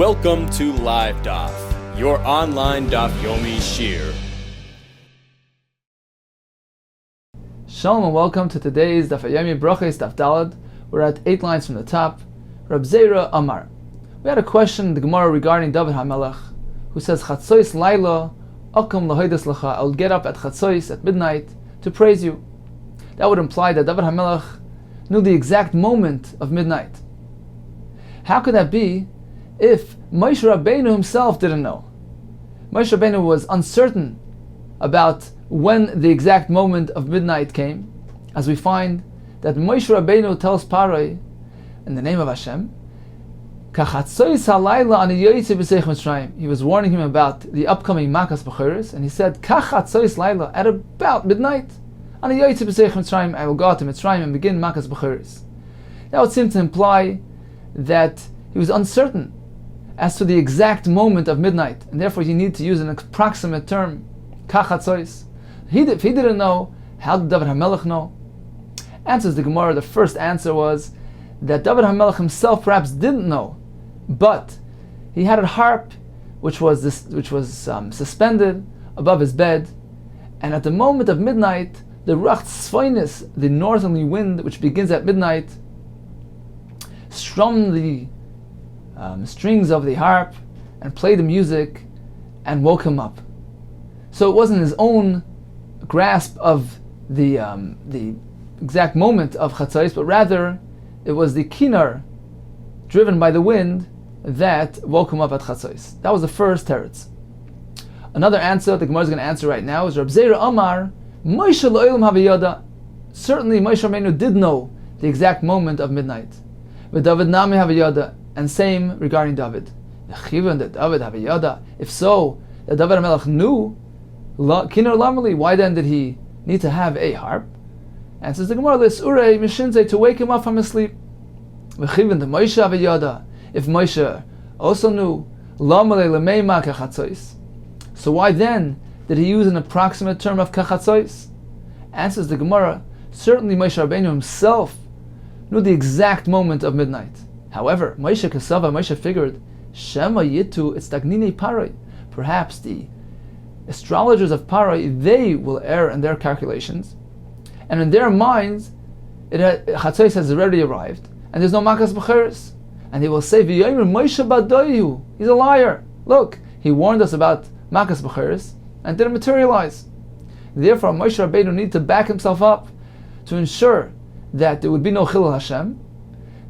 Welcome to Live Daf, your online Daf Yomi shir. Shalom and welcome to today's Daf Yomi Brachos Daf Dalad. We're at 8 lines from the top. Rab Zera Amar. We had a question in the Gemara regarding David HaMelech, who says, Chatzois Laila, Akum Lahoides Lacha, I will get up at Chatzois at midnight to praise you. That would imply that David HaMelech knew the exact moment of midnight. How could that be if Moshe Rabbeinu himself didn't know? Moshe Rabbeinu was uncertain about when the exact moment of midnight came, as we find that Moshe Rabbeinu tells Paroi, in the name of Hashem, he was warning him about the upcoming Makas B'choros, and he said, at about midnight, I will go out to Mitzrayim and begin Makas B'choros. That would seem to imply that he was uncertain as to the exact moment of midnight, and therefore he needed to use an approximate term, If he didn't know, how did David HaMelech know? Answers the Gemara. The first answer was that David HaMelech himself perhaps didn't know, but he had a harp which was suspended above his bed, and at the moment of midnight, the Rach Tzfoinis, the northerly wind which begins at midnight, strummed the strings of the harp and played the music and woke him up. So it wasn't his own grasp of the exact moment of Chatzos, but rather it was the kinar driven by the wind that woke him up at Chatzos. That was the first teretz. Another answer the Gemara is going to answer right now is Rab Zera Amar, Moshe Lo'olam Havayada. Certainly Moshe Rabbeinu did know the exact moment of midnight. But David Nami Havayada, and same regarding David. That David Havayada. If so, that David HaMelech knew Kinar Lamali, why then did he need to have a harp? Answers the Gemara, L'surei Mishinzei, to wake him up from his sleep. V'chivin the Moshe Havayada. If Moshe also knew Lamali L'meima Kachatzois, so why then did he use an approximate term of Kachatzois? Answers the Gemara, certainly Moshe Rabbeinu himself knew the exact moment of midnight. However, Moshe figured, Shema Yitu, it's Dagnine Paroi. Perhaps the astrologers of Paroi, they will err in their calculations, and in their minds, Chatzos has already arrived, and there's no Makas B'choros, and they will say, V'yomer Moshe Badoyu, he's a liar. Look, he warned us about Makas B'choros and didn't materialize. Therefore, Moshe Rabbeinu needed to back himself up to ensure that there would be no Chilul Hashem.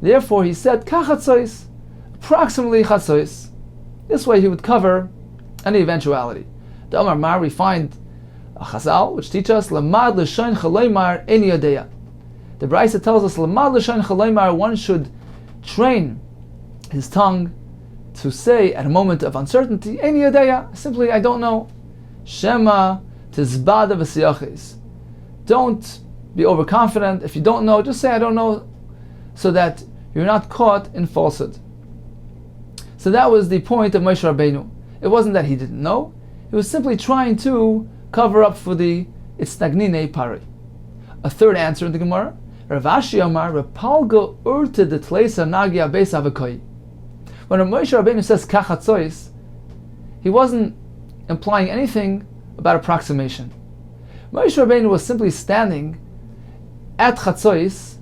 Therefore, he said, Kachatzois, approximately Chatzos. This way he would cover any eventuality. The Amar Mar, we find a Chazal which teaches us, Lamad l'shayin chaloymar eni yadeya. The Brisa tells us, Lamad l'shayin chaloymar, one should train his tongue to say at a moment of uncertainty, eni yadeya, simply I don't know. Shema tizbada v'siyachis. Don't be overconfident. If you don't know, just say I don't know, so that you're not caught in falsehood. So that was the point of Moshe Rabbeinu. It wasn't that he didn't know, he was simply trying to cover up for the Itznagnine Pari. A third answer in the Gemara, Rav Ashi Amar, Rapalga urte de tleisa nagia beis avakoi. When Moshe Rabbeinu says Kachatzois, he wasn't implying anything about approximation. Moshe Rabbeinu was simply standing at Chatzos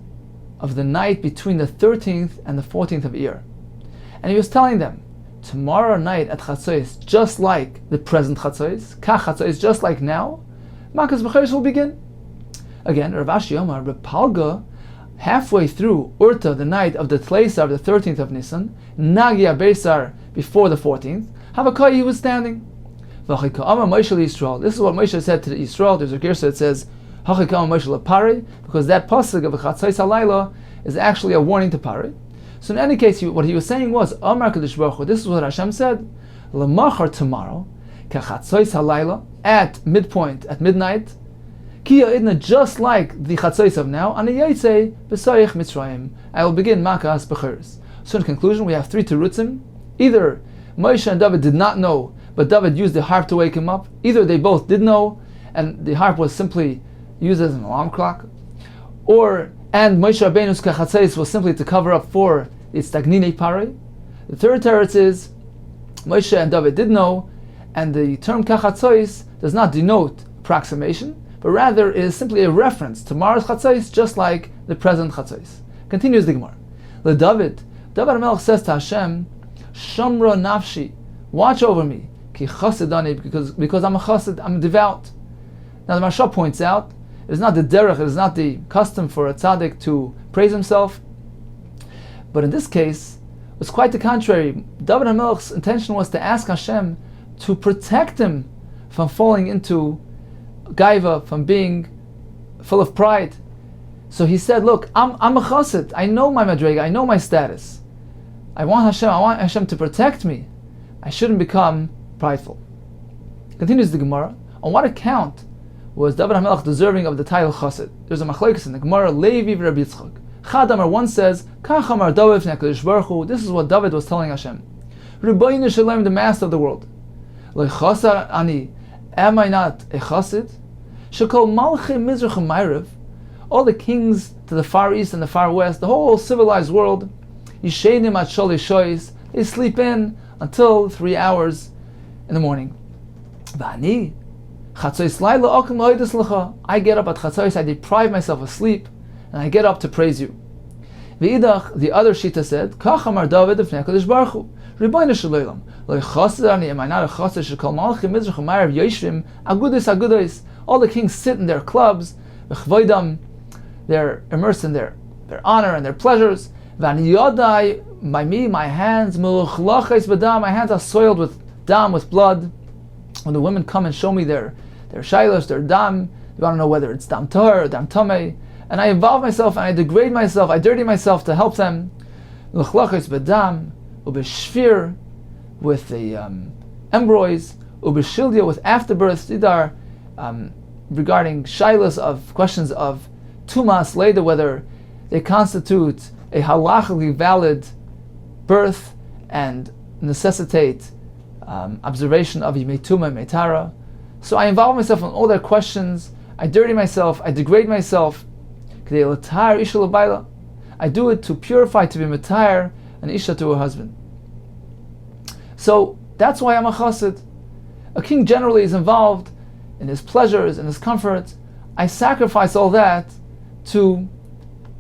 of the night between the 13th and the 14th of Iyar. And he was telling them, tomorrow night at Chatzos, just like the present Chatzos, Kach Chatzos, just like now, Makas B'choros will begin. Again, Rav Ashi Omar, Repalga, halfway through Urta, the night of the Tleisar, the 13th of Nisan, Nagia Beisar, before the 14th, Havakai, he was standing. This is what Moshe said to the Yisrael. There's a Gersa that says, because that pasuk of Chatzos Halayla is actually a warning to Pari. So in any case, what he was saying was, Amar Kadosh Baruch Hu, this is what Hashem said, L'machar tomorrow, Chatzos Halayla, at midpoint, at midnight, Ki Idna, just like the Chatzos of now, Ani Yaitze B'Sayich Mitzrayim, I will begin Makas B'choros. So in conclusion, we have three terutzim. Either Moshe and David did not know, but David used the harp to wake him up. Either they both did know, and the harp was simply used as an alarm clock, and Moshe Rabbeinu's Kachatzeis was simply to cover up for its Tagnine Pare. The third teretz is Moshe and David did know, and the term kachatzois does not denote approximation, but rather is simply a reference to tomorrow's chatzos, just like the present chatzos. Continues the Gemara. David HaMelech says to Hashem, Shamra nafshi, watch over me, ki chasidani, because I'm a chasid, I'm devout. Now the Maharsha points out, it is not the derech, it is not the custom for a tzaddik to praise himself, but in this case, it was quite the contrary. David HaMelech's intention was to ask Hashem to protect him from falling into gaiva, from being full of pride. So he said, look, I'm a chassid, I know my madrega, I know my status. I want Hashem to protect me. I shouldn't become prideful. Continues the Gemara. On what account was David HaMelech deserving of the title chassid? There's a machlokes in the Gemara, Levi v'Rabbi Yitzchak. Chadamar one says, Kach amar David v'nei Baruch Hu. This is what David was telling Hashem. Rebbeinu Shalom, the master of the world. Lechasar ani, am I not a chassid? Shekol malchei mizrach u'mayrev, all the kings to the far east and the far west, the whole civilized world, yisheinim at shol yishois, they sleep in until 3 hours in the morning. V'ani, chatzois laila okem lo'idus lecha, I get up at chatzois, I deprive myself of sleep, and I get up to praise you. V'idach, the other Shita said, Kach amar David v'nei HaKadosh Baruch Hu, Rebbeinu Shalom, lo chassid ani, am I not a chassid, shekol malchei mizrach u'mayrev yoshvim, agudos, all the kings sit in their clubs, v'chvoidam, they're immersed in their honor and their pleasures. V'ani yodai, by me, my hands, meluchlachais b'dam, my hands are soiled with dam, with blood. When the women come and show me their shailos, their dam, they want to know whether it's dam tahor or dam tamei, and I involve myself and I degrade myself, I dirty myself to help them. Meluchlachais b'dam, ubeshfir, with the embroids, ubeshildia, with afterbirths. These are regarding shailos, of questions of tumas later, whether they constitute a halachically valid birth and necessitate observation of yimei tuma, yimei tara. So I involve myself in all their questions, I dirty myself, I degrade myself. I do it to purify, to be matayr an isha to her husband. So that's why I'm a chassid. A king generally is involved in his pleasures and his comforts. I sacrifice all that to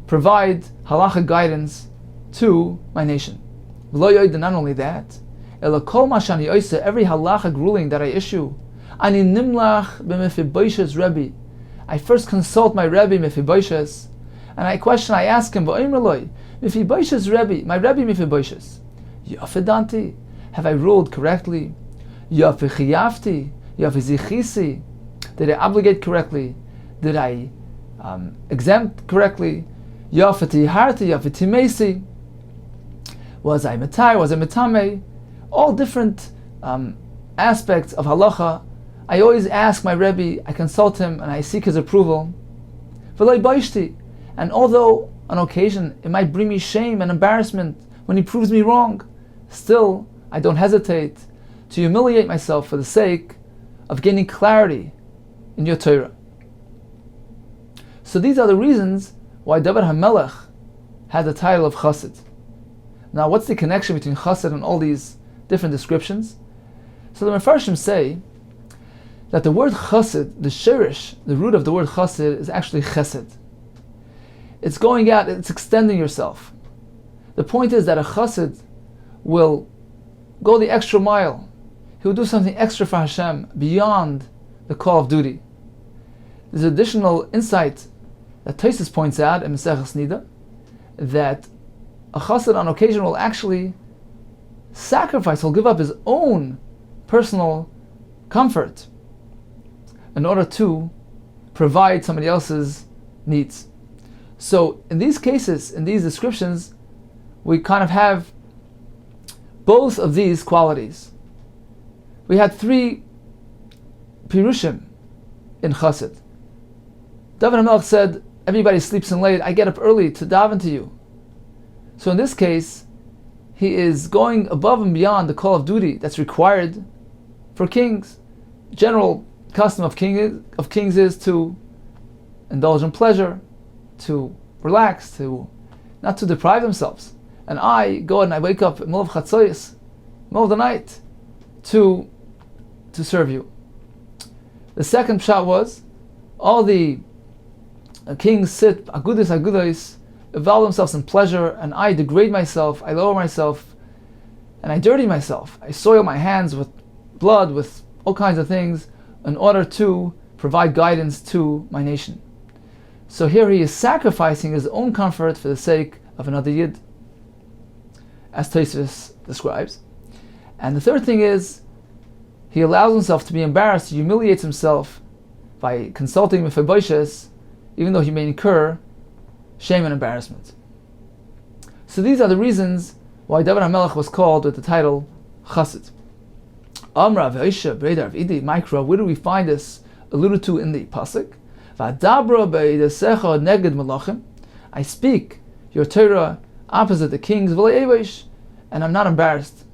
provide halachic guidance to my nation. Not only that, every halachic ruling that I issue, ani nimlach b'Mephibosheth's Rebbe, I first consult my Rebbe Mephibosheth, and I ask him, Mephibosheth's Rebbe, my Rebbe Mephibosheth, Yafedanti, have I ruled correctly? Yafechiyafti, Yafizichisi, did I obligate correctly? Did I exempt correctly? Yafeti harti, yafeti mesi. Was I metai? Was I metame? All different aspects of halacha. I always ask my Rebbe, I consult him, and I seek his approval. And although on occasion it might bring me shame and embarrassment when he proves me wrong, still I don't hesitate to humiliate myself for the sake of gaining clarity in your Torah. So these are the reasons why David HaMelech had the title of Chassid. Now, what's the connection between Chassid and all these different descriptions? So the Mefarshim say that the word Chassid, the shirish, the root of the word Chassid, is actually Chesed. It's going out, it's extending yourself. The point is that a Chassid will go the extra mile. He will do something extra for Hashem beyond the call of duty. There's additional insight that Tosfos points out in Maseches Nida, that a chassid on occasion will actually sacrifice, he'll give up his own personal comfort in order to provide somebody else's needs. So in these cases, in these descriptions, we kind of have both of these qualities. We had 3 pirushim in chassid. David HaMelech said, everybody sleeps in late, I get up early to daven to you. So in this case, he is going above and beyond the call of duty that's required for kings. General custom of kings is to indulge in pleasure, to relax, to not to deprive themselves. And I go and I wake up in the middle of chatzos, middle of the night, to serve you. The second pshat was, all the kings sit, agudis, involve themselves in pleasure, and I degrade myself, I lower myself, and I dirty myself. I soil my hands with blood, with all kinds of things, in order to provide guidance to my nation. So here he is sacrificing his own comfort for the sake of another Yid, as Tosfos describes. And the third thing is, he allows himself to be embarrassed, he humiliates himself by consulting Mephibosheth, even though he may incur shame and embarrassment. So these are the reasons why David HaMelech was called with the title Chassid. Amra v'Oisha b'Redar v'Idi Mikra, where do we find this alluded to in the pasuk? V'Adabra b'Eidesecha neged malachim, I speak your Torah opposite the kings, v'Le'evesh, and I'm not embarrassed.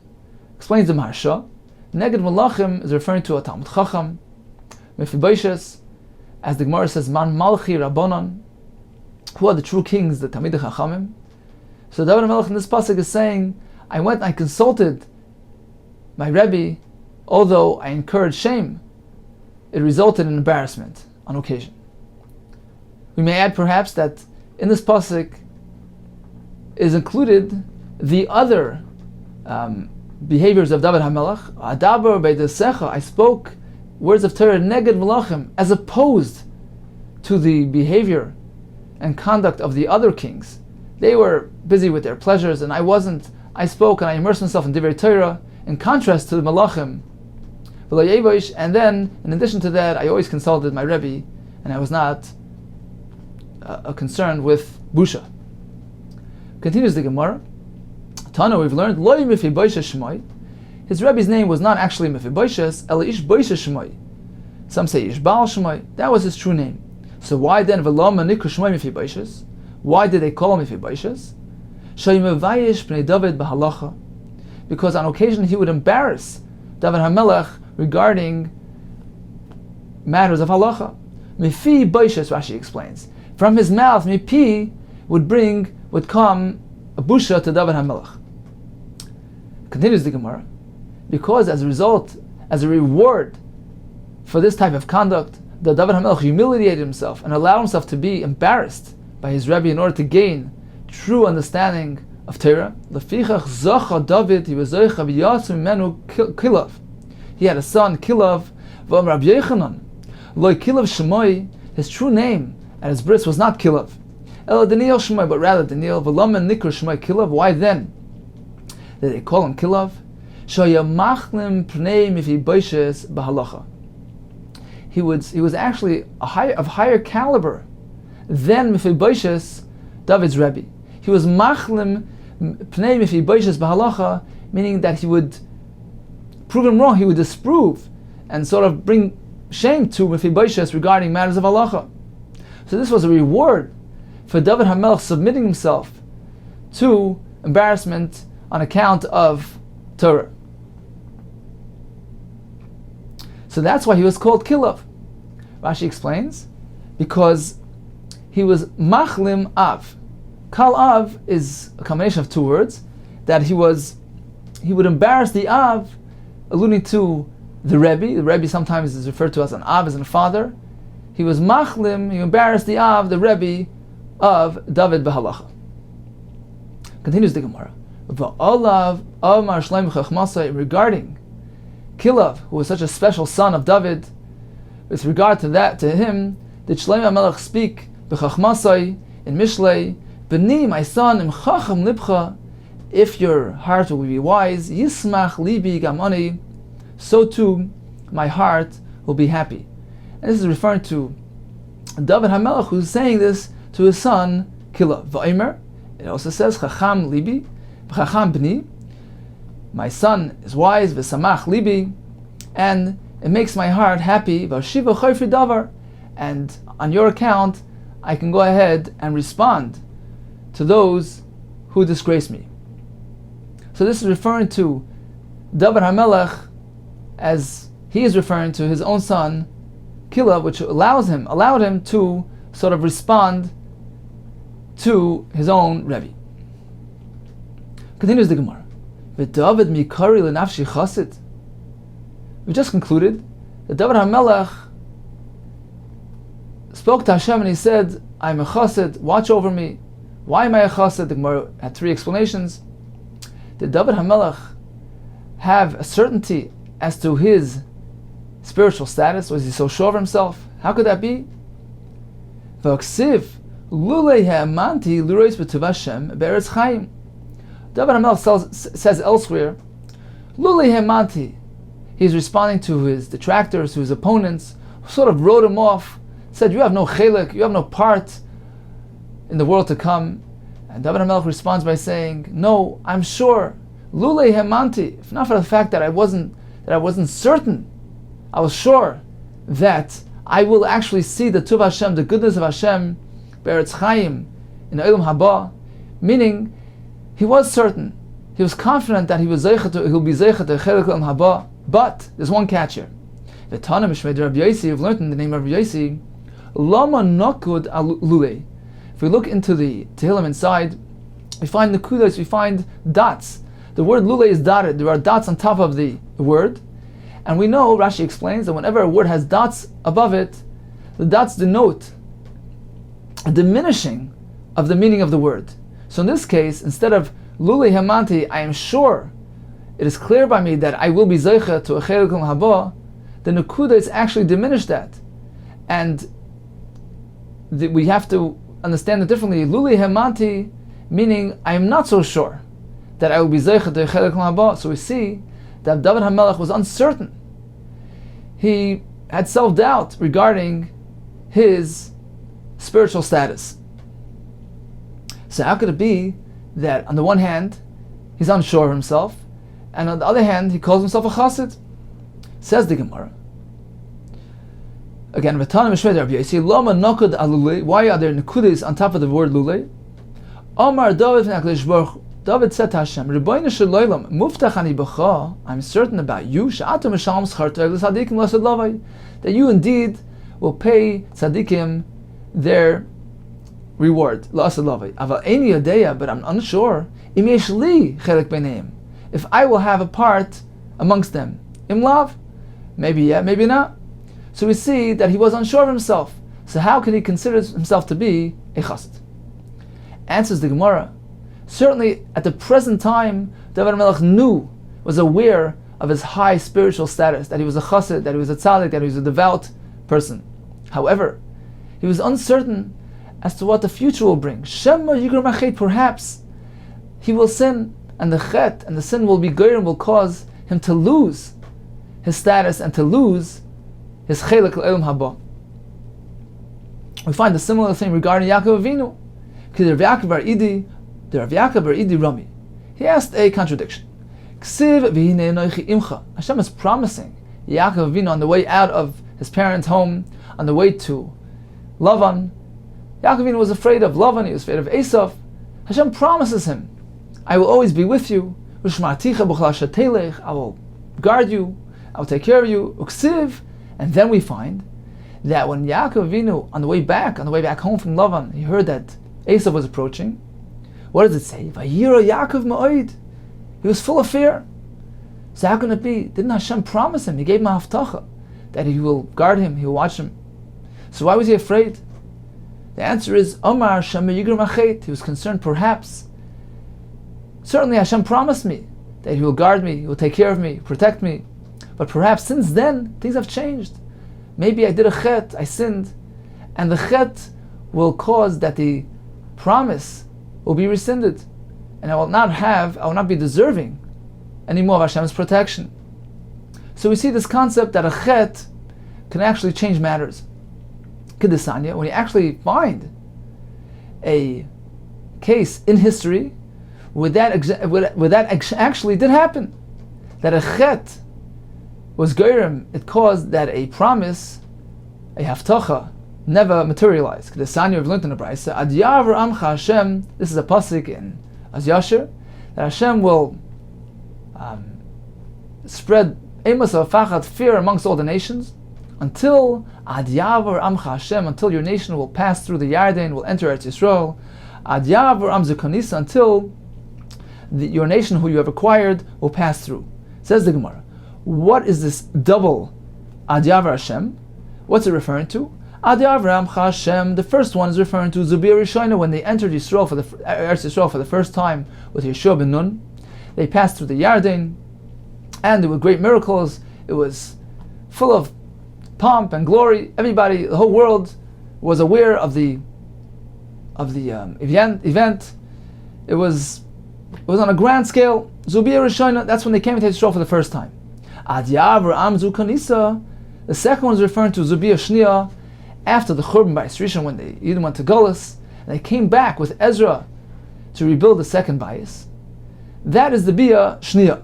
Explains the Maharsha. Neged malachim is referring to a Talmud Chacham, Mephibosheth, as the Gemara says, Man Malchi Rabbanon, who are the true kings, the Talmidei Chachamim. So David HaMelech in this pasuk is saying, I went and I consulted my Rebbe, although I incurred shame, it resulted in embarrassment on occasion. We may add perhaps that in this pasuk is included the other behaviors of David HaMelech. Adaber beidesecha, I spoke words of Torah neged malachim, as opposed to the behavior and conduct of the other kings. They were busy with their pleasures, and I wasn't. I spoke and I immersed myself in Divrei Torah, in contrast to the malachim. And then, in addition to that, I always consulted my Rebbe, and I was not concerned with busha. Continues the Gemara. Tana, we've learned, Lo Mephibosheth Shemai. His Rebbe's name was not actually Mephibosheth, Ela Ish Bosheth Shemai. Some say Ish Baal Shemai. That was his true name. So why then V'lama Nikra Shemai Mephibosheth? Why did they call him Mephibosheth? Shayimavayish Bnei David B'halacha. Because on occasion he would embarrass David HaMelech regarding matters of halacha. Mifi Bosheth, Rashi explains. From his mouth, Mipi would come a busha to David HaMelech. Continues the Gemara. Because as a result, as a reward for this type of conduct, the David HaMelech humiliated himself and allowed himself to be embarrassed by his Rebbe in order to gain true understanding of Torah. Lefichach zacha David, he was zoicha v'yatsu mimenu Kilav. He had a son, Kilav, v'om Rabbi Yochanan. Loi Kilav Shemoi, his true name at his bris was not Kilav. Ela Daniel Shemoi, but rather Daniel. V'lamen nikra Shemoi Kilav. Why then did they call him Kilav? Shoyamachlim pnei Mephibosheth b'halacha. He was actually of higher caliber than Mephibosheth, David's Rebbe. He was machlim pnei Mephibosheth b'halacha, meaning that he would prove him wrong, he would disprove and sort of bring shame to Mephibosheth regarding matters of halacha. So this was a reward for David HaMelech submitting himself to embarrassment on account of Torah. So that's why he was called Kilav. Rashi explains, because he was machlim av. Kal av is a combination of two words, that he would embarrass the av, alluding to the Rebbe. The Rebbe sometimes is referred to as an av, as a father. He was machlim, he embarrassed the av, the Rebbe of David b'halacha. Continues the Gemara. Regarding Kilav, who was such a special son of David, with regard to that, to him, did Shlomo HaMelech speak b'chachmasai in Mishlei, B'ni, my son, im chacham libcha, if your heart will be wise, yismach libi gamani, so too my heart will be happy. And this is referring to David HaMelech, who's saying this to his son Kilav. V'omer, it also says chacham libi, chacham b'ni, my son is wise, v'samach libi, and it makes my heart happy, v'ashiva chayfri davar, and on your account I can go ahead and respond to those who disgrace me. So this is referring to David HaMelech as he is referring to his own son Kilav, which allowed him to sort of respond to his own Rebbe. Continues the Gemara. David mikari lenafshi chasid. We just concluded that David HaMelech spoke to Hashem and he said, I'm a chassid, watch over me. Why am I a chassid? The Gemara had three explanations. Did David HaMelech have a certainty as to his spiritual status? Was he so sure of himself? How could that be? David HaMelech says elsewhere, Lulei Hemanti. He's responding to his detractors, to his opponents, who sort of wrote him off, said, you have no chelik, you have no part in the world to come. And David HaMelech responds by saying, no, I'm sure. Lulei Hemanti. If not for the fact that I wasn't certain, I was sure that I will actually see the Tuv Hashem, the goodness of Hashem, Be'eretz Chaim, in Olam Haba. Meaning, he was certain, he was confident that he'll be zeicha to chelik Olam Haba. But there's one catch here. V'tana mishmei Rabbi Yossi, you've learned in the name of Rabbi Yossi, Lama nakud lulei. If we look into the Tehillim inside, we find nekudas, we find dots. The word lulei is dotted. There are dots on top of the word. And we know, Rashi explains, that whenever a word has dots above it, the dots denote a diminishing of the meaning of the word. So in this case, instead of lulei hemanti, I am sure, it is clear by me that I will be zeicha to a chelik haba, the nekuda is actually diminished that. And we have to understand it differently. Lulei hemanti, meaning I am not so sure that I will be zeicha to a chelik haba. So we see that David HaMelech was uncertain. He had self-doubt regarding his spiritual status. So how could it be that on the one hand, he's unsure of himself, and on the other hand, he calls himself a chassid? Says the Gemara. Again, V'tana mishmei Rabbi Yossi, Lama nakud alulei. Why are there nekudis on top of the word lulei? Omar David v'naklish baruch. David said to Hashem, Rebbeinu Shalom, Muftach ani b'cha, I'm certain about you, She'atum Mishalom Schar Tov L'Tzadikim L'Asad Lavai, that you indeed will pay tzaddikim their reward, L'Asad Lavai. Aval Eini Yadeya, but I'm unsure, Im Yesh Li Chelik B'neim, if I will have a part amongst them. Im Lav, maybe yeah, maybe not. So we see that he was unsure of himself. So how could he consider himself to be a chassid? Answers the Gemara. Certainly, at the present time, David HaMelech was aware of his high spiritual status, that he was a chassid, that he was a tzaddik, that he was a devout person. However, he was uncertain as to what the future will bring. Shema yigur machet, perhaps he will sin, and the chet and the sin will be greater and will cause him to lose his status and to lose his chelik l'olam haba. We find a similar thing regarding Yaakov Avinu. The Rav Yaakov bar Idi Rami, he asked a contradiction. Hashem is promising Yaakov Avinu on the way out of his parents' home, on the way to Lavan. Yaakov Avinu was afraid of Lavan, he was afraid of Esav. Hashem promises him, I will always be with you. I will guard you, I will take care of you. And then we find that when Yaakov Avinu, on the way back home from Lavan, he heard that Esav was approaching. What does it say? Vayira Yaakov ma'od. He was full of fear. So how can it be? Didn't Hashem promise him? He gave him a haftacha that he will guard him, he will watch him. So why was he afraid? The answer is Omar Shema Yigur Machet. He was concerned, perhaps. Certainly Hashem promised me that he will guard me, he will take care of me, protect me. But perhaps since then things have changed. Maybe I did a chet, I sinned, and the chet will cause that the promise will be rescinded, and I will not be deserving anymore of Hashem's protection. So we see this concept that a chet can actually change matters. Kedisanya, when you actually find a case in history where that actually did happen, that a chet was gerim, it caused that a promise, a haftacha, never materialized. Kedisanya, we've learned in the Brachos, Ad Yavar Amcha Hashem, this is a pasuk in Az Yashir, that Hashem will spread emas of fachat, fear amongst all the nations, until Ad Yavar Amcha Hashem, until your nation will pass through the Yarden, will enter Eretz Yisrael, Ad Yavar Am Zekonisa, until your nation who you have acquired will pass through. Says the Gemara, What is this double Ad Yavra Hashem? What's it referring to? Ad Yavram Hashem. The first one is referring to Zubir Rishona, when they entered Yisrael Eretz Yisrael for the first time with Yeshua ben Nun. They passed through the Yarden, and there were great miracles. It was full of pomp and glory. Everybody, the whole world, was aware of the event. It was on a grand scale. Zubir Rishona. That's when they came into Yisrael for the first time. Ad Yavram Zu Kanisa. The second one is referring to Zubir Shnia, after the Churban Bayis Rishon, when they even went to Golus, and they came back with Ezra to rebuild the second Bayis. That is the Bia Shnia.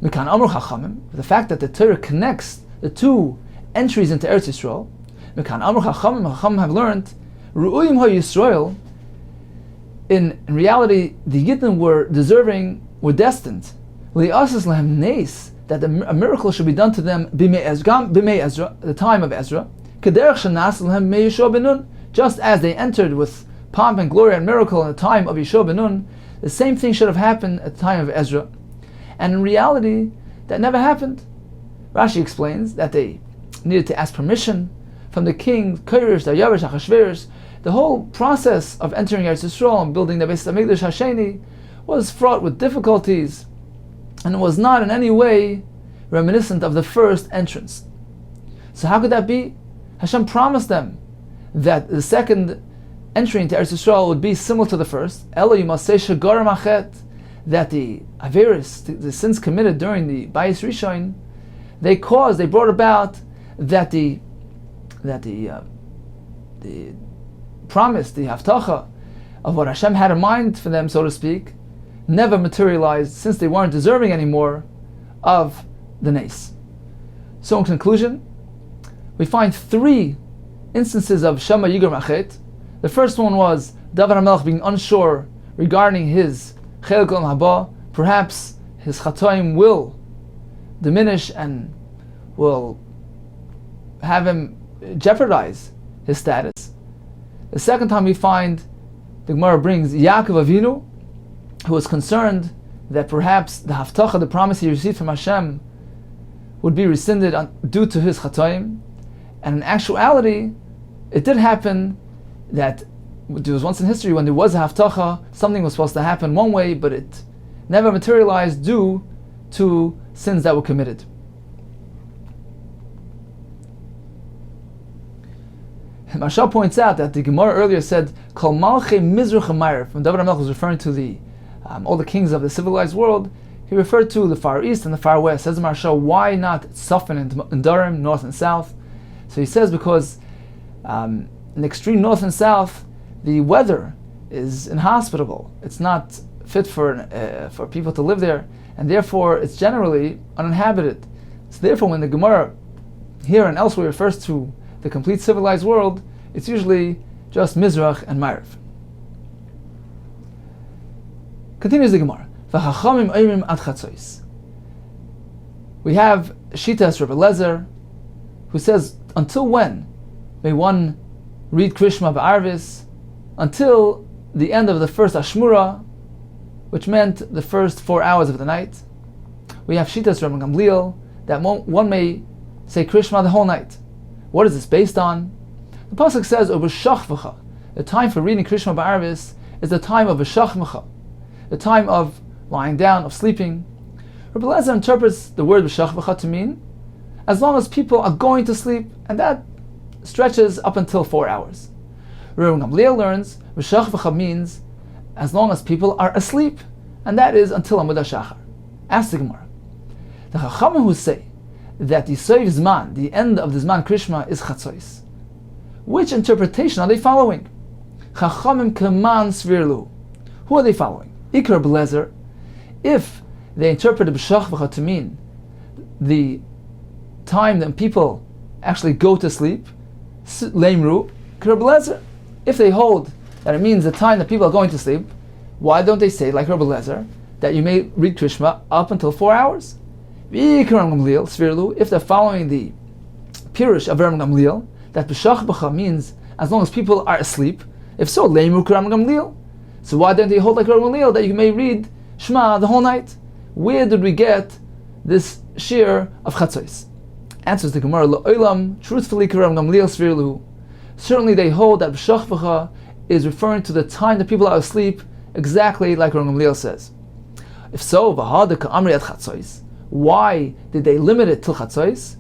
Mikan Amr Chachamim, the fact that the Torah connects the two entries into Eretz Yisrael. Mikan Amr Chachamim have learned, Ru'uyim Ha Yisrael, in reality, the Yidden were destined, Li'asas Lahem Neis, that a miracle should be done to them b'mei Ezra, the time of Ezra, just as they entered with pomp and glory and miracle in the time of Yeshua ben Nun, the same thing should have happened at the time of Ezra. And in reality, that never happened. Rashi explains that they needed to ask permission from the king, Koresh, Daryavish, Achashverosh. The whole process of entering Eretz Yisrael and building the Beis Hamikdash Hasheni was fraught with difficulties, and it was not in any way reminiscent of the first entrance. So how could that be? Hashem promised them that the second entry into Eretz Yisrael would be similar to the first. Elo Yimasei Shegar Machet, that the Averis, the sins committed during the Bayis Rishon, they brought about that the promise, the Haftacha of what Hashem had in mind for them, so to speak, never materialized, since they weren't deserving anymore of the Nes. So in conclusion, we find three instances of Shema Yigar Machet. The first one was David HaMelech being unsure regarding his Chelik Olam Haba. Perhaps his Chatoim will diminish and will have him jeopardize his status. The second time we find, the Gemara brings Yaakov Avinu, who was concerned that perhaps the Haftacha, the promise he received from Hashem, would be rescinded due to his Chatoim. And in actuality, it did happen that there was once in history when there was a Haftacha, something was supposed to happen one way, but it never materialized due to sins that were committed. Marshal points out that the Gemara earlier said, Kol Malchei Mizrach HaMa'ariv, when David HaMelech was referring to all the kings of the civilized world, he referred to the Far East and the Far West. Says Marshal, why not Safan and Durham, North and South? So he says because in the extreme North and South, the weather is inhospitable. It's not fit for people to live there, and therefore it's generally uninhabited. So therefore, when the Gemara here and elsewhere refers to the complete civilized world, it's usually just Mizrach and Ma'ariv. Continues the Gemara. V'chachamim oimrim ad chatzos. We have Shitas Rebbe Lezer, who says, until when may one read Krishma ba'arvis? Until the end of the first Ashmura, which meant the first 4 hours of the night. We have Shitas Rebbe Gamliel, that one may say Krishma the whole night. What is this based on? The pasuk says, "Ubeshachvacha." The time for reading Krishma ba'arvis is the time of beshachvacha, the time of lying down, of sleeping. Rebbe Lezer interprets the word beshachvacha to mean as long as people are going to sleep, and that stretches up until 4 hours. Rebbe Gamliel learns beshachvacha means as long as people are asleep, and that is until Amud HaShachar. Ask the Gemara. The Chachamim who say that the Soif Zman, the end of the Zman Krishma, is Chatzos, which interpretation are they following? Chachamim Keman Svirlu. Who are they following? Ikar Belezer. If they interpreted B'shachvacha to mean the time that people actually go to sleep, Leimru, Ikar Belezer. If they hold that it means the time that people are going to sleep, why don't they say, like Rebbe Lezer, that you may read Krishma up until 4 hours? If they're following the Pirush of Rebbe Gamliel, that B'shachbacha means as long as people are asleep, if so, Leimu Rebbe Gamliel. So why don't they hold like Rebbe Gamliel that you may read Shema the whole night? Where did we get this shear of Chatzos? Answers the Gemara, L'olam, truthfully, Karam Gamliel Svir Luhu. Certainly they hold that B'shachvacha is referring to the time the people are asleep, exactly like Rav Gamliel says. If so, V'hada Ka'amri at Chatzos, why did they limit it till Chatzos?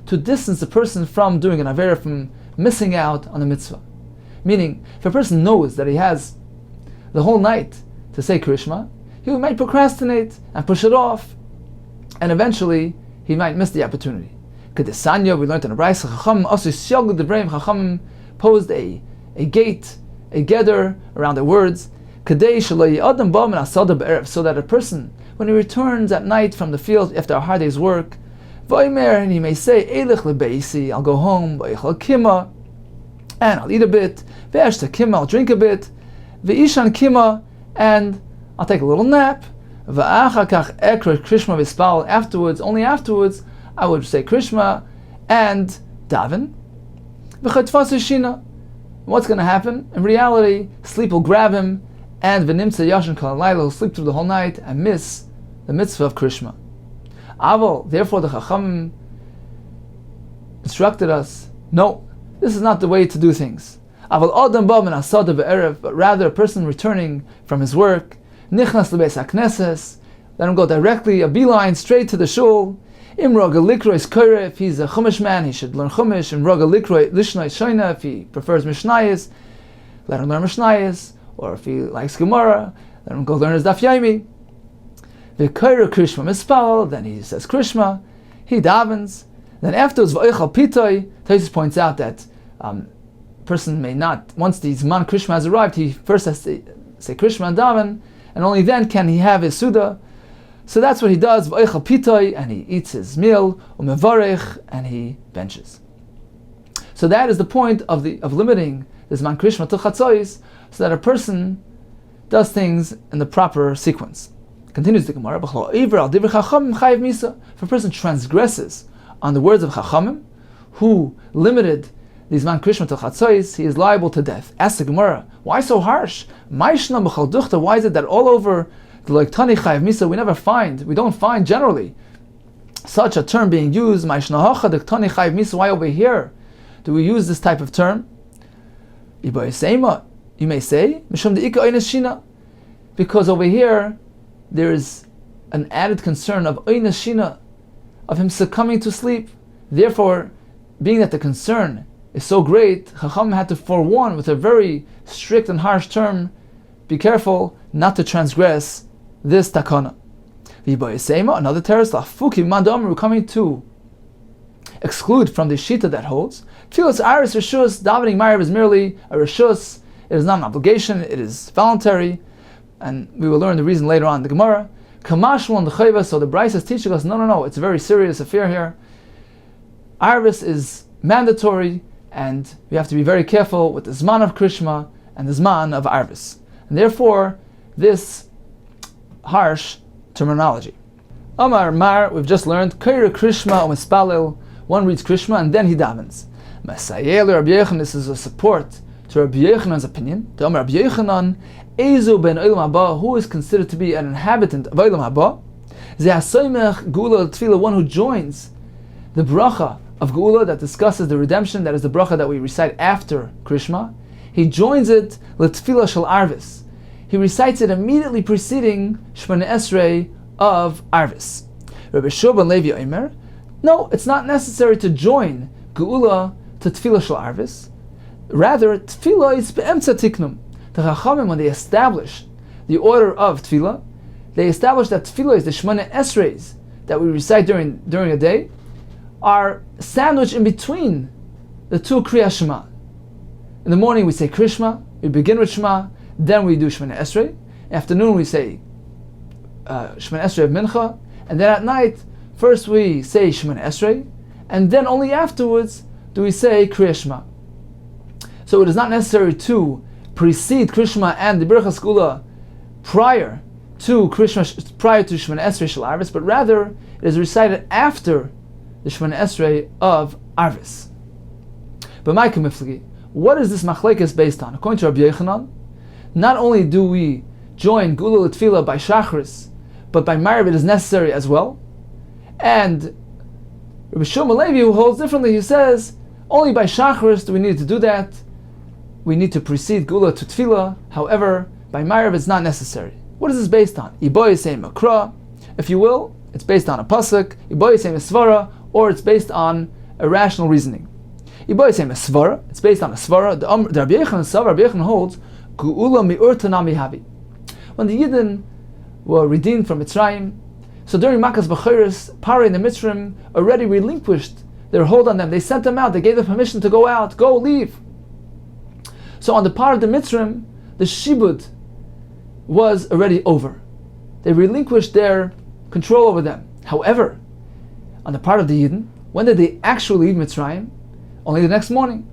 To distance the person from doing an Avera, from missing out on the mitzvah. Meaning, if a person knows that he has the whole night to say Krishma, he might procrastinate and push it off, and eventually he might miss the opportunity. Kedesanya, we learned in the Brachos, Chacham posed a gate, a gather around the words, so that a person, when he returns at night from the field after a hard day's work, and he may say, I'll go home, and I'll eat a bit, I'll drink a bit, and I'll take a little nap, afterwards, only afterwards, I would say Krishma and daven. What's going to happen? In reality, sleep will grab him, and v'nimtza yashin kol halayla, he'll sleep through the whole night and miss the mitzvah of Krishma. Aval, therefore the Chachamim instructed us, no, this is not the way to do things. Aval adam ba min asada be'erev, but rather a person returning from his work, nichnas lebeis hakneses, let him go directly, a beeline, straight to the shul. Im raga likro is kore, if he's a chumash man, he should learn chumash. Im raga likro lishnai shoina, if he prefers mishnayos, let him learn mishnayos. Or if he likes Gemara, let him go learn his Daf Yomi. V'koyra Krishma mispal, then he says Krishma, he davens. Then afterwards, v'oichal pitoi, Taisus points out that person may not, once the Zman Krishma has arrived, he first has to say Krishma and daven, and only then can he have his Suda. So that's what he does, v'oichal pitoi, and he eats his meal, u'mevarech, and he benches. So that is the point of limiting the Zman Krishma to Chatzos, so that a person does things in the proper sequence. Continues the Gemara, if a person transgresses on the words of Chachamim, who limited the Zman Krishma to Chatzos, he is liable to death. Ask the Gemara, why so harsh? Why is it that all over the Loiktani Chayiv Misa we don't find generally such a term being used? Why over here do we use this type of term? You may say, because over here there is an added concern of oynes shina, of him succumbing to sleep. Therefore, being that the concern is so great, Chacham had to forewarn with a very strict and harsh term, be careful not to transgress this takana. Another terrorist, we're coming to exclude from the shita that holds. Tfilas aris reshus, davening ma'ariv is merely a reshus. It is not an obligation, it is voluntary, and we will learn the reason later on in the Gemara. Kamashul and the Chayva, so the Brachos is teaching us, no, it's a very serious affair here. Arvis is mandatory, and we have to be very careful with the Zman of Krishma and the Zman of Arvis. And therefore, this harsh terminology. Amar Mar, we've just learned, Kaira Krishma Mispalil, one reads Krishma and then he davens. Masayel Rabbi Yochanan, this is a support to Rabbi Yochanan's opinion. To Rabbi Yochanan, Ezu ben Olam Haba, who is considered to be an inhabitant of Olam Haba, Zehasoymech Gula Tefillah, one who joins the bracha of Geula that discusses the redemption, that is the bracha that we recite after Krishma. He joins it L'Tefillah Shel Arvis. He recites it immediately preceding Shemona Esrei of Arvis. Rabbi Shua ben Levi Omer, no, it's not necessary to join Geula to Tefillah Shel Arvis. Rather, Tefillah is be'emtza tiknum. The Chachamim, when they established the order of Tefillah, they established that Tefillah is the Shemona Esreis that we recite during a day, are sandwiched in between the two Kriat Shema. In the morning we say Krishma, we begin with Shema, then we do Shemona Esrei. In the afternoon we say Shemona Esrei of Mincha, and then at night, first we say Shemona Esrei, and then only afterwards do we say Kriat Shema. So it is not necessary to precede Krishma and the Brachos Geula prior to Shemona Esrei Shel Arvis, but rather it is recited after the Shemona Esrei of Arvis. But my Kamiflagi, what is this machlekes based on? According to Rabbi Yochanan, not only do we join Geula L'Tefillah by Shachris, but by Ma'ariv it is necessary as well. And Rabbi Shlomo Levi, who holds differently, he says only by Shacharis do we need to do that. We need to precede Geula to Tefillah. However, by Ma'ariv it's not necessary. What is this based on? Iboyesei Makra, if you will, it's based on a pasuk. Iboyesei Mesvara, or it's based on a rational reasoning. Iboyesei Mesvara, it's based on a svara. The Rabbi Yochanan holds Geula mi'ur tanami havi. When the Yidden were redeemed from Mitzrayim, so during Makas B'Choros, Pari and the Mitzrayim already relinquished their hold on them. They sent them out. They gave them permission to go out. Go, leave. So on the part of the Mitzrayim, the Shibud was already over. They relinquished their control over them. However, on the part of the Yidden, when did they actually leave Mitzrayim? Only the next morning.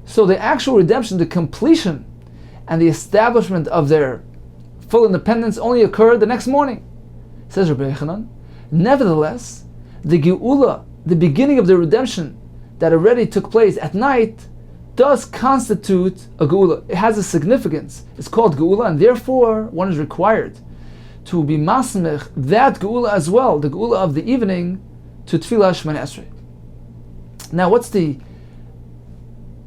So the actual redemption, the completion, and the establishment of their full independence only occurred the next morning. Says Rabbi Yochanan, nevertheless, the Geula, the beginning of the redemption that already took place at night, does constitute a Geula. It has a significance. It's called Geula, and therefore one is required to be masmech that Geula as well, the Geula of the evening, to Tefillah Shemana Esrei. Now, what's the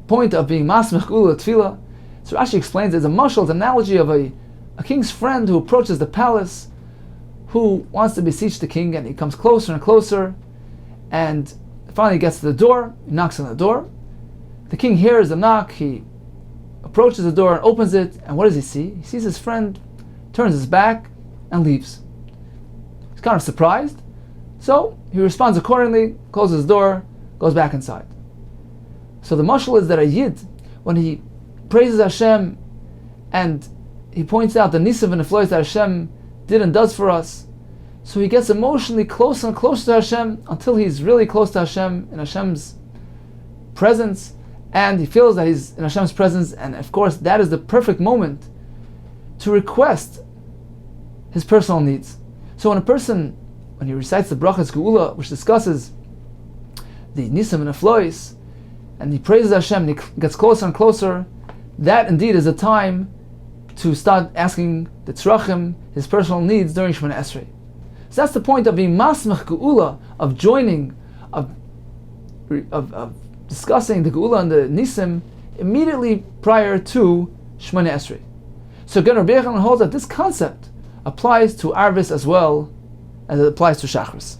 point of being masmech Geula Tefillah? So Rashi explains it's a mashal, analogy of a king's friend who approaches the palace, who wants to beseech the king, and he comes closer and closer, and finally gets to the door. He knocks on the door. The king hears the knock. He approaches the door and opens it, and what does he see? He sees his friend, turns his back, and leaves. He's kind of surprised, so he responds accordingly, closes the door, goes back inside. So the mashal is that a yid, when he praises Hashem and he points out the nisav and the flows that Hashem did and does for us, so he gets emotionally closer and closer to Hashem until he's really close to Hashem, in Hashem's presence, and he feels that he's in Hashem's presence, and of course that is the perfect moment to request his personal needs. So when a person, when he recites the Brachos Geula, which discusses the nisav and the flows, and he praises Hashem and he gets closer and closer, that indeed is a time to start asking the tzrachim, his personal needs, during Shemana Esrei. So that's the point of being masmech geula, of joining, of discussing the geula and the nisim immediately prior to Shemana Esrei. So again, Rabbi Yochanan holds that this concept applies to Arvis as well as it applies to Shachris.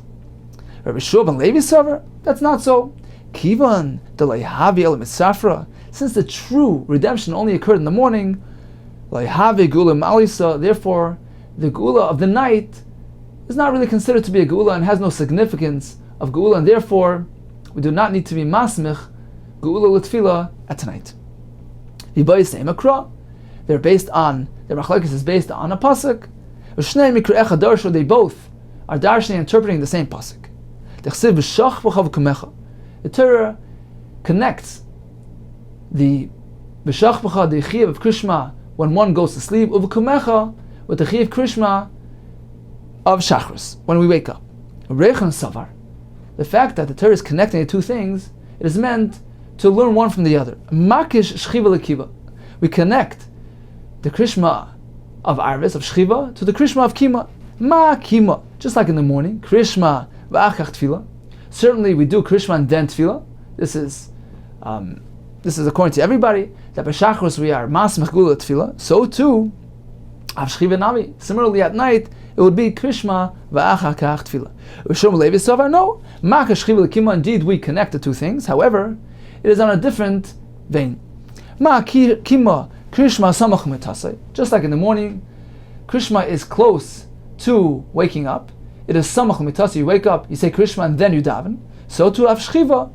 Rabbi Shua ben Levi Savar, that's not so. Kivan delayhavi el misafra, since the true redemption only occurred in the morning, layhavi gula malisa, therefore the gula of the night is not really considered to be a gula and has no significance of gula, and therefore we do not need to be masmich gula l'tfila at night. Ibayis makra, they're based on, their machlokes is based on a pasuk. V'shnei mikra echad darshu, they both are darshing interpreting the same pasuk. Dechsiv v'shach v'chav kumecha. The Torah connects the v'shach v'cha, the chiyuv of Krishma when one goes to sleep, uv'kumecha, with the chiyuv Krishma of Shachris, when we wake up. Rechan savar, the fact that the Torah is connecting the two things, it is meant to learn one from the other. Makish shchiva lekiva, we connect the Krishma of Arvis, of Shchiva, to the Krishma of Kima. Ma Kima, just like in the morning, Krishma v'achach tefillah. Certainly we do Krishma and then tefillah. This is according to everybody, that by Shachris we are masmech gula tefillah. So too, av Shchiva nami. Similarly at night, it would be Krishma v'achach tefillah. Rishon Levi Savar, no. Ma Shchiva lekima, indeed we connect the two things. However, it is on a different vein. Ma Kima, Krishma samach metasei. Just like in the morning, Krishma is close to waking up. It is samach metasei. You wake up, you say Krishma, and then you daven. So too, av Shchiva,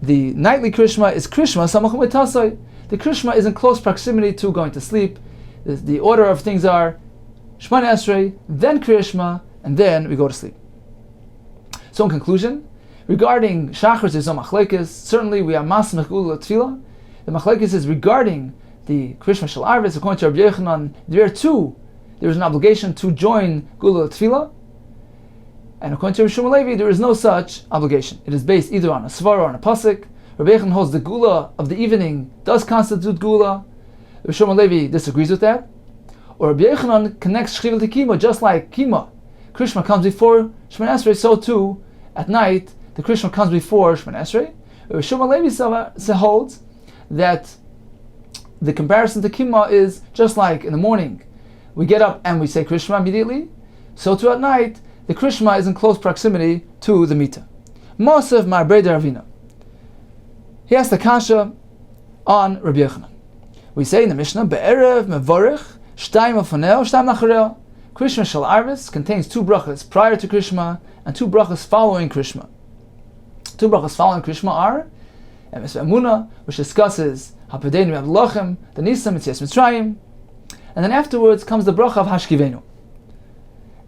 the nightly Krishma is Krishma samach metasei. The Krishma is in close proximity to going to sleep. The order of things are Shemana Esrei, then Krishma, and then we go to sleep. So in conclusion, regarding Shachris, there's no machlekes. Certainly we are masmech gula tefillah. The machlekes is regarding the Krishma shel Arvis. According to Rabbi Yochanan, there is an obligation to join gula tefillah. And according to Rishon Levi, there is no such obligation. It is based either on a svara or on a pasuk. Rabbi Yochanan holds the gula of the evening does constitute gula. Rishon Levi disagrees with that. Or Rabbi Yochanan connects shchiva to kima, just like kima Krishma comes before Shemana Esrei, so too at night the Krishma comes before Shemana Esrei. Shema Levi holds that the comparison to Kima is just like in the morning we get up and we say Krishma immediately, so too at night the Krishma is in close proximity to the Mita. Mosev Marbei Ravina. He asked the kasha on Rabbi Yochanan. We say in the Mishnah, Be'erev mevorich shtayim afoneo shtayim nachareo. Krishma shel Arvis contains 2 brachas prior to Krishma and 2 brachas following Krishma. 2 brachas following Krishma are Emes Emunah, which discusses Hapadeinu Avlochem, the Nisa Mitzias Mitzrayim, and then afterwards comes the bracha of Hashkivenu.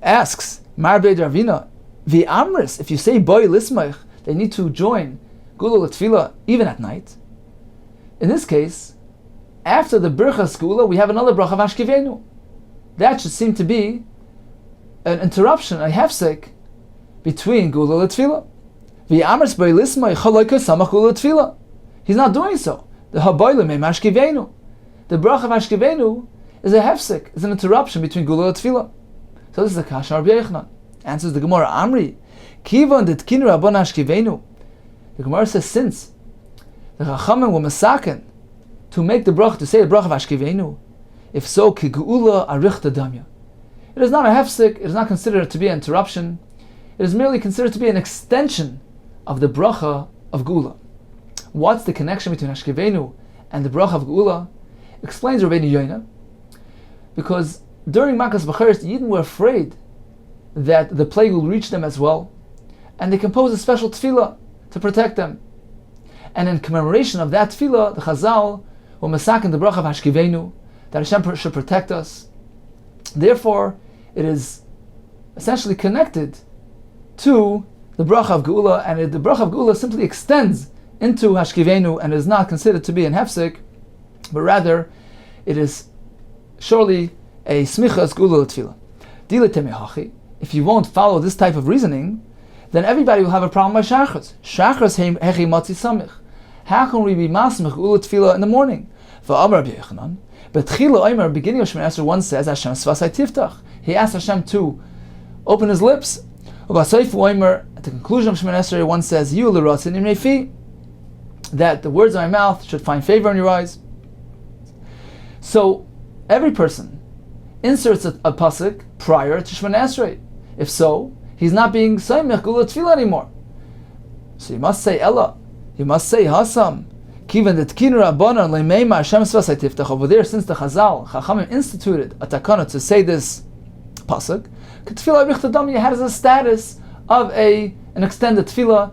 Asks Marbei Ravina, Vi Amris, if you say Boy Lismach, they need to join Gula L'Tfila even at night. In this case, after the Birchas Gula, we have another bracha of Hashkivenu. That should seem to be an interruption, a hefsek, between Gula L'Tfila. Vi Amris Boy Lismach, Chaloika Samach Gula L'Tfila. He's not doing so. The Haboyle Me Hashkivenu. The bracha of Hashkivenu is a hefsek, is an interruption between Gula and Tefillah. So this is a kasha Rabbi Yochanan. Answers the Gemara, Amri, Kivan det kinu Rabban Hashkivenu. The Gemara says, since the Chachamim were masaken to make the bracha, to say the bracha of Hashkivenu, if so, ki geula arichta damya. It is not a hefsek, it is not considered to be an interruption, it is merely considered to be an extension of the bracha of Geula. What's the connection between Hashkivenu and the bracha of Geula? Explains Rabbeinu Yoina, because during Makas B'cheres, the Yidden were afraid that the plague will reach them as well, and they composed a special tefillah to protect them. And in commemoration of that tefillah, the Chazal were masakin the bracha of Hashkivenu, that Hashem should protect us. Therefore, it is essentially connected to the bracha of Geula, and the bracha of Geula simply extends into Hashkivenu and is not considered to be an hefsek, but rather it is surely a smichas Geula l'tefillah. Dile temehachi. If you won't follow this type of reasoning, then everybody will have a problem by shachas. Shachas hechi matzi samich. How can we be masmich Geula l'tefillah in the morning? V'amar Rabbi Yochanan. But Tchila Omer, beginning of Shemana Esrei, one says Hashem svasai tiftach. He asked Hashem to open his lips. Ubasayif Omer, at the conclusion of Shemana Esrei, one says Yu l'rotzin imrei fi, that the words of my mouth should find favor in your eyes. So every person inserts a pasuk prior to Shemana Esrei. If so, he's not being Saimech Geula Tefillah anymore. So you must say Ella. You must say Hasam. Kivan det kin Rabbanan lemeima Hashem svasai tiftach. Over there, since the Chachamim instituted a takana to say this pasuk, Tefillah Richta Dami has a status of an extended tefillah.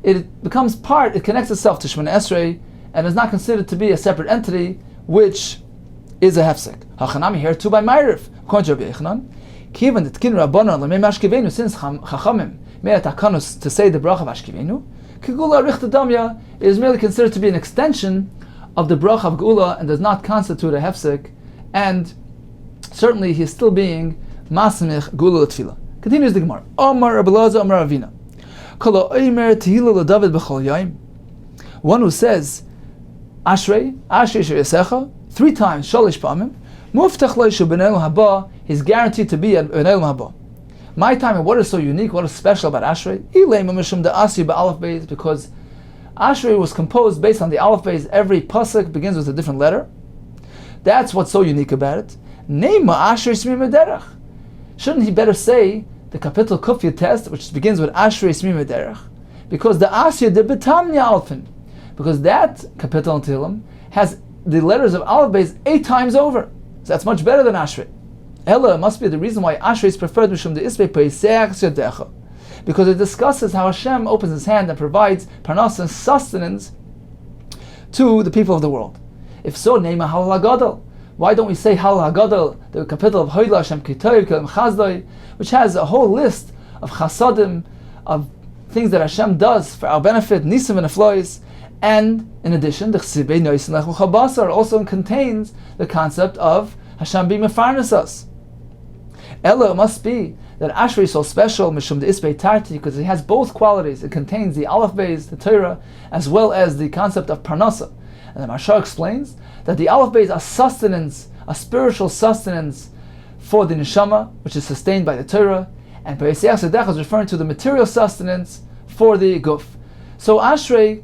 It becomes part, it connects itself to Shemana Esrei, and is not considered to be a separate entity, which is a hefsek. Hachanami here too by Ma'ariv. According to Rabbi Yochanan, Kivan det kin Rabbanan lemeima Hashkivenu, since Chachamim made a takanus to say the bracha of Hashkivenu, Kigula Richta Damya is merely considered to be an extension of the bracha of Geula and does not constitute a hefsek, and certainly he is still being Masamich Geula L'Tefillah. Continues the Gemara. Omar Rabbi Elazar Omar Ravina. Kol ha'omer tehillah l'David b'chol yom. One who says Ashrei Sheyesecha 3 times, Shalish Pa'amim, Muftach lo yishu b'nei olam haba, he's guaranteed to be at b'nei olam haba. My time, and what is so unique, what is special about Ashrei? Because Ashrei was composed based on the Aleph Beis. Every pasuk begins with a different letter. That's what's so unique about it. Shouldn't he better say the capital Kufya test, which begins with Ashrei Smim Derech? Because the Asya de Betamnia Alfin, because that capital in Tehillim has the letters of Aleph Beis 8 times over. So that's much better than Ashrei. Ella must be the reason why Ashrei is preferred because it discusses how Hashem opens His hand and provides parnas and sustenance to the people of the world. If so, Neima Halal HaGadol. Why don't we say Halal HaGadol, the capital of Hoyla Hashem Kitoy Kelem Chazdoi, which has a whole list of chasadim, of things that Hashem does for our benefit, nisim and aflois, and in addition, the Chsibei Noisin Lech L'Chabasar also contains the concept of Hashem being mefarnas us. Ella, it must be that Ashrei is so special, Mishum de Isbei Tarti, because it has both qualities. It contains the Aleph Beis, the Torah, as well as the concept of Parnasa. And the Mashar explains that the Aleph Beis are sustenance, a spiritual sustenance for the Neshama, which is sustained by the Torah, And Peisiach Sedecha is referring to the material sustenance for the guf. So Ashrei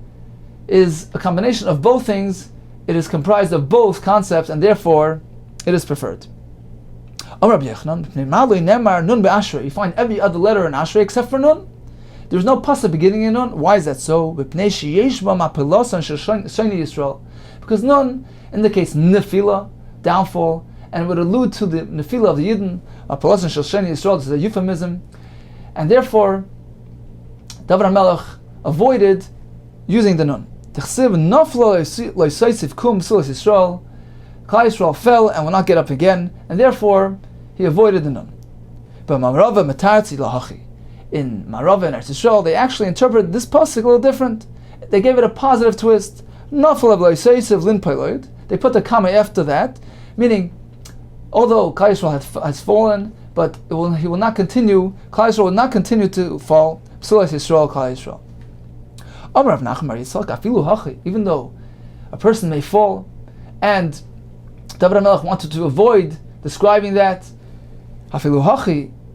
is a combination of both things. It is comprised of both concepts, and therefore it is preferred. You find every other letter in Ashrei except for Nun. There's no pasuk beginning in Nun. Why is that so? Because Nun indicates nefila, downfall, and would allude to the nefila of the Yidden. This is a euphemism, and therefore David HaMelech avoided using the Nun. Klal Yisrael fell and will not get up again, and therefore he avoided the Nun. But in Marava and Eretz Yisrael, they actually interpreted this pasuk a little different. They gave it a positive twist. They put the comma after that, meaning, although Klal Yisrael has fallen, but he will not continue. Klal Yisrael will not continue to fall. Psulas Yisrael, Klal Yisrael. Even though a person may fall, and David HaMelech wanted to avoid describing that,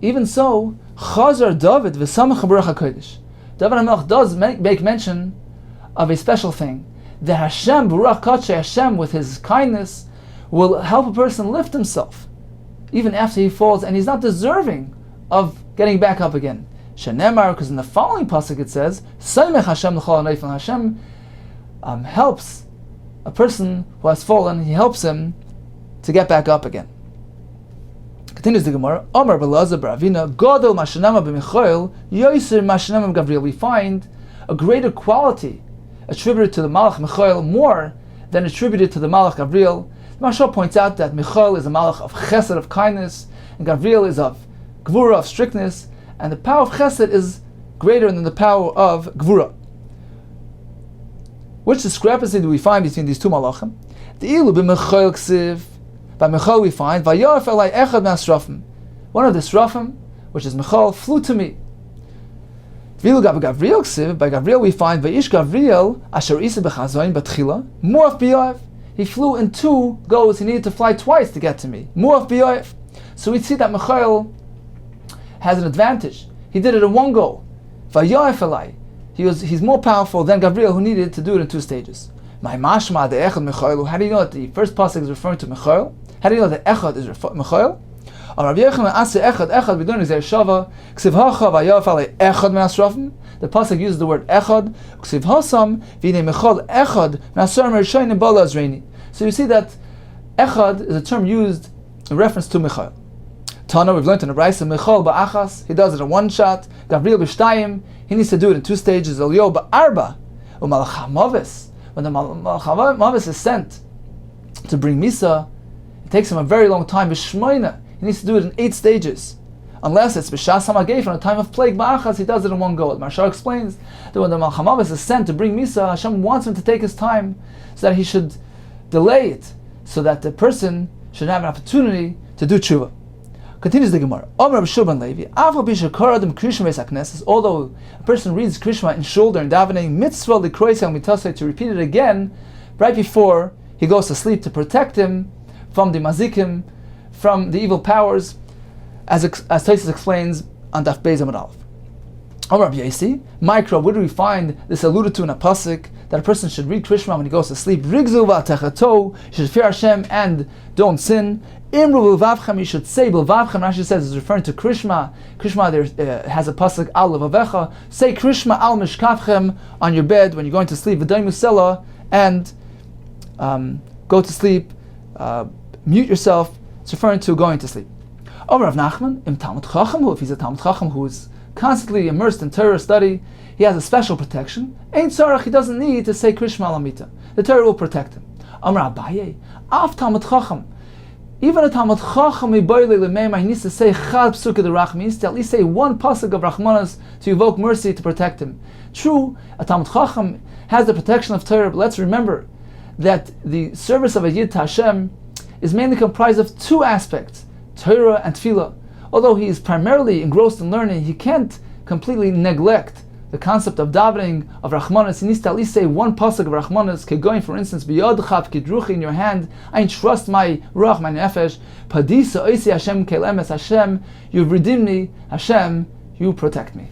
even so, Chazar David v'samach b'ruach HaKodesh. David HaMelech does make mention of a special thing, that Hashem, b'ruach Kodesh, Hashem, with His kindness, will help a person lift himself, even after he falls, and he's not deserving of getting back up again. Shenemar, because in the following pasuk it says, Saimech Hashem l'chol ha'neifel. Hashem helps a person who has fallen, He helps him to get back up again. Continues the Gemara, Omar b'Elazar b'Ravina, Godel mashenama b'Michael, Yoser mashenama b'Gavriel. We find a greater quality attributed to the Malach Michael more than attributed to the Malach Gavriel. The Mashal points out that Michael is a Malach of Chesed, of kindness, and Gavriel is of Gvura, of strictness, and the power of Chesed is greater than the power of Gvura. Which discrepancy do we find between these two Malachim? The Ilu b'Michael ksiv. By Michael we find Vayaraf elai echad me'asrafim. One of the Srafim, which is Michael, flew to me. V'ilu Gavriel ksiv. By Gavriel we find Vayish Gavriel asher isa b'chazoin batchila muaf b'yoav. He flew in two goes. He needed to fly twice to get to me. Muaf b'yoav. So we see that Michael has an advantage. He did it in one go. Vayaraf elai. He's more powerful than Gavriel, who needed to do it in two stages. My mashma de echad Michael. How do you know that the first pasuk is referring to Michael? How do you know that echad is Michael? The pasuk uses the word echad. So you see that echad is a term used in reference to Michael. Tana, we've learned in the Brachos, Michael ba'achas, he does it in one shot. Gavriel b'shtayim, he needs to do it in two stages. Elio ba'arba, u'malach ha'mavis. When the malach ha'mavis is sent to bring Misa, it takes him a very long time. B'shmoina, he needs to do it in 8 stages. Unless it's b'shas ha'magef, on a time of plague ba'achas, he does it in one go. Marshal explains that when the malach ha'mavis is sent to bring Misa, Hashem wants him to take his time so that he should delay it, so that the person should have an opportunity to do tshuva. Continues the Gemara. Although a person reads Krishma in shoulder and davening, mitzvah likroisel mitasei, to repeat it again right before he goes to sleep, to protect him from the mazikim, from the evil powers, as Tosfos explains on Daf Beis Amud Aleph. Amar Rabbi Yosi, Micro, where do we find this alluded to in a pasuk that a person should read Krishma when he goes to sleep? Rigzu v'atechato, you should fear Hashem and don't sin. Imru v'vavchem, you should say b'vavchem. Rashi says it's referring to Krishma. Krishma there has a pasuk al levavecha. Say Krishma al mishkavchem on your bed when you're going to sleep. V'day musela, and go to sleep. Mute yourself. It's referring to going to sleep. Over Rav Nachman, im Talmud Chacham, if he's a Talmud Chacham who is constantly immersed in Torah study, he has a special protection. Ein tzarach, he doesn't need to say Krishma Alamita. The Torah will protect him. Amar Abaye, Av Talmud Chacham. Even a Talmud Chacham, he needs to say Chad Psuka de Rachman. He needs to at least say one pasuk of Rachmanas to evoke mercy to protect him. True, a Talmud Chacham has the protection of Torah, but let's remember that the service of a Yid to Hashem is mainly comprised of 2 aspects, Torah and Tefillah. Although he is primarily engrossed in learning, he can't completely neglect the concept of davening of Rachmanis, he needs to at least say one pasuk of Rachmanis, going for instance, B'yodcha kidruchi, in your hand, I entrust my ruach, my nefesh, Padisa oisi Hashem kelemes, Hashem, you've redeemed me, Hashem, you protect me.